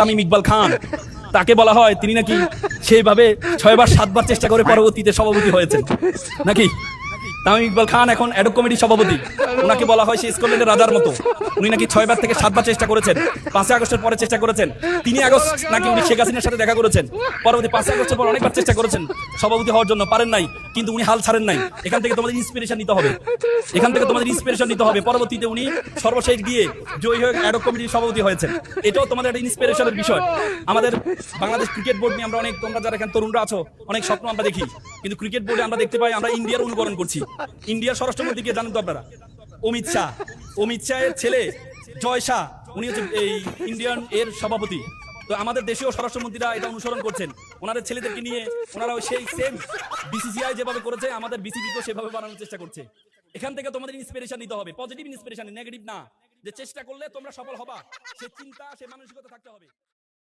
তামিম ইকবাল খান, তাকে বলা হয় তিনি নাকি সেইভাবে 6 বার 7 বার চেষ্টা করে পরবর্তীতে সভাপতি হয়েছেন নাকি। তামিম ইকবাল খান এখন অ্যাডক কমিটির সভাপতি, ওনাকে বলা হয় সেই স্কটল্যান্ডের রাজার মতো। উনি নাকি 6 বার থেকে 7 বার চেষ্টা করেছেন, 5 আগস্টের পরে চেষ্টা করেছেন, 3 আগস্ট নাকি উনি শেখ হাসিনার সাথে দেখা করেছেন, পরবর্তী 5 আগস্টের পর অনেকবার চেষ্টা করেছেন সভাপতি হওয়ার জন্য, পারেন নাই, কিন্তু উনি হাল ছাড়েন নাই। এখান থেকে তোমাদের ইন্সপিরেশন নিতে হবে, এখান থেকে তোমাদের ইন্সপিরেশন নিতে হবে। পরবর্তীতে উনি সর্বশেষ গিয়ে জয়ী হয়ে অ্যাডক কমিটির সভাপতি হয়েছেন, এটাও তোমাদের একটা ইন্সপিরেশনের বিষয়। আমাদের বাংলাদেশ ক্রিকেট বোর্ড নিয়ে আমরা অনেক, তোমরা যারা এখানে তরুণরা আছো, অনেক স্বপ্ন আমরা দেখি, কিন্তু ক্রিকেট বোর্ডে আমরা দেখতে পাই আমরা ইন্ডিয়ার অনুকরণ করছি। ইন্ডিয়ার স্বরাষ্ট্রমন্ত্রীকে জানেন তো আপনারা, অমিত শাহ। অমিত শাহের ছেলে জয় শাহ, উনি হচ্ছে এই ইন্ডিয়ান এর সভাপতি। তো আমাদের দেশীয় স্বরাষ্ট্রমন্ত্রীরা এটা অনুসরণ করছেন, ওনাদের ছেলেদেরকে নিয়ে ওনারা সেই সেম বিসিসিআই যেভাবে করেছে আমাদের বিসিবিকেও সেভাবে বানানোর চেষ্টা করছে। এখান থেকে তোমাদের ইন্সপিরেশন নিতে হবে, পজিটিভ ইন্সপিরেশন, নেগেটিভ না, যে চেষ্টা করলে তোমরা সফল হবা, সে চিন্তা, সে মানসিকতা থাকতে হবে।